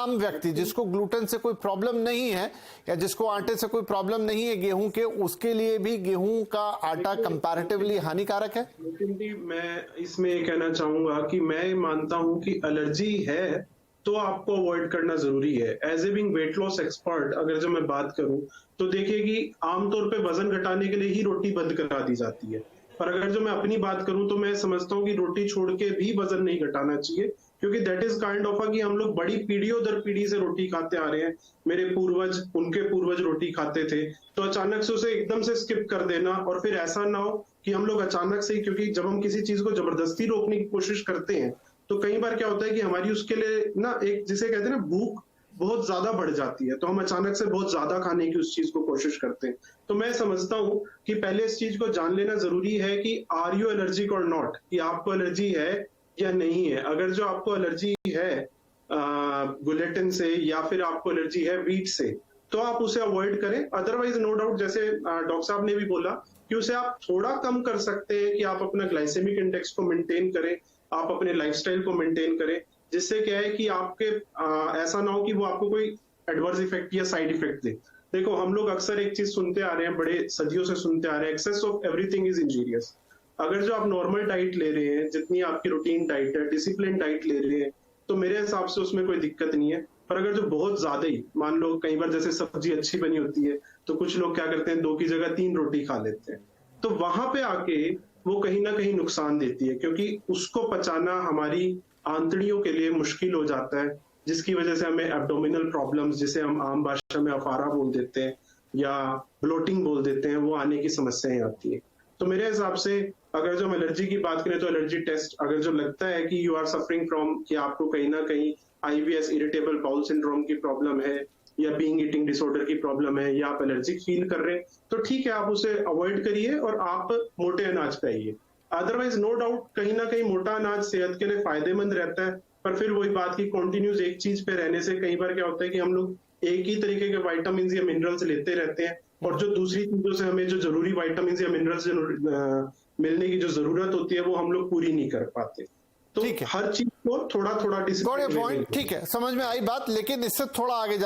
आम व्यक्ति जिसको ग्लूटेन से कोई प्रॉब्लम नहीं है या जिसको आटे से कोई प्रॉब्लम नहीं है गेहूं के, उसके लिए भी गेहूं का आटा कंपैरेटिवली हानिकारक है? लेकिन भी मैं इसमें ये कहना चाहूंगा कि मैं मानता हूं कि एलर्जी है तो आपको अवॉइड करना जरूरी है। As a being weight loss expert अगर जो मैं बात करूं तो देखिए कि आमतौर पे वजन घटाने के लिए ही रोटी बंद करा दी जाती है, पर अगर जो मैं अपनी बात करूं तो मैं समझता हूं कि रोटी छोड़ के भी वजन नहीं घटाना चाहिए, क्योंकि दैट इज काइंड ऑफ कि हम लोग बड़ी पीढ़ियों दर पीढ़ी से रोटी खाते आ रहे हैं। मेरे पूर्वज, उनके पूर्वज रोटी खाते थे, तो अचानक से उसे एकदम से स्किप कर देना और फिर ऐसा ना हो कि हम लोग अचानक से, क्योंकि जब हम किसी चीज को जबरदस्ती रोकने की कोशिश करते हैं तो कई बार क्या होता है कि हमारी उसके लिए ना एक जिसे कहते हैं ना भूख बहुत ज्यादा बढ़ जाती है, तो हम अचानक से बहुत ज्यादा खाने की उस चीज को कोशिश करते हैं। तो मैं समझता हूं कि पहले इस चीज को जान लेना जरूरी है कि आर यू एलर्जिक और नॉट, कि आपको एलर्जी है या नहीं है। अगर जो आपको एलर्जी है ग्लूटेन से या फिर आपको एलर्जी है व्हीट से, तो आप उसे अवॉइड करें। अदरवाइज नो डाउट, जैसे डॉक्टर साहब ने भी बोला कि उसे आप थोड़ा कम कर सकते हैं कि आप अपना ग्लाइसेमिक इंडेक्स को मेंटेन करें, आप अपने लाइफस्टाइल को मेंटेन करें, जिससे क्या है कि आपके ऐसा ना हो कि वो आपको कोई एडवर्स इफेक्ट या साइड इफेक्ट दे। देखो, हम लोग अक्सर एक चीज सुनते आ रहे हैं, बड़े सदियों से सुनते आ रहे हैं, excess of everything is injurious. अगर जो आप नॉर्मल डाइट ले रहे हैं, जितनी आपकी रूटीन डाइट है, डिसिप्लिन डाइट ले रहे हैं, तो मेरे हिसाब से उसमें कोई दिक्कत नहीं है। पर अगर जो बहुत ज्यादा ही, मान लो कई बार जैसे सब्जी अच्छी बनी होती है तो कुछ लोग क्या करते हैं 2 की जगह 3 रोटी खा लेते हैं, तो वहां पे आके वो कहीं ना कहीं नुकसान देती है, क्योंकि उसको पचाना हमारी आंतड़ियों के लिए मुश्किल हो जाता है, जिसकी वजह से हमें एब्डोमिनल प्रॉब्लम्स, जिसे हम आम भाषा में अफारा बोल देते हैं या ब्लोटिंग बोल देते हैं, वो आने की समस्याएं आती है। तो मेरे हिसाब से अगर जो हम एलर्जी की बात करें तो एलर्जी टेस्ट, अगर जो लगता है कि यू आर सफरिंग फ्रॉम, कि आपको कहीं ना कहीं IBS इरिटेबल बाउल सिंड्रोम की प्रॉब्लम है या बीइंग ईटिंग डिसऑर्डर की प्रॉब्लम है या आप एलर्जिक फील कर रहे हैं, तो ठीक है, आप उसे अवॉइड करिए और आप मोटे अनाज खाइए। अदरवाइज नो डाउट कहीं ना कहीं मोटा अनाज सेहत के लिए फायदेमंद रहता है, पर फिर वही बात की कॉन्टिन्यूस एक चीज पे रहने से कई बार क्या होता है कि हम लोग एक ही तरीके के विटामिन या मिनरल्स लेते रहते हैं और जो दूसरी चीजों से हमें जो जरूरी विटामिन या मिनरल्स मिलने की जो जरूरत होती है वो हम लोग पूरी नहीं कर पाते। तो हर चीज को थोड़ा थोड़ा डिसिप्लिन, ठीक है, समझ में आई बात, लेकिन इससे थोड़ा आगे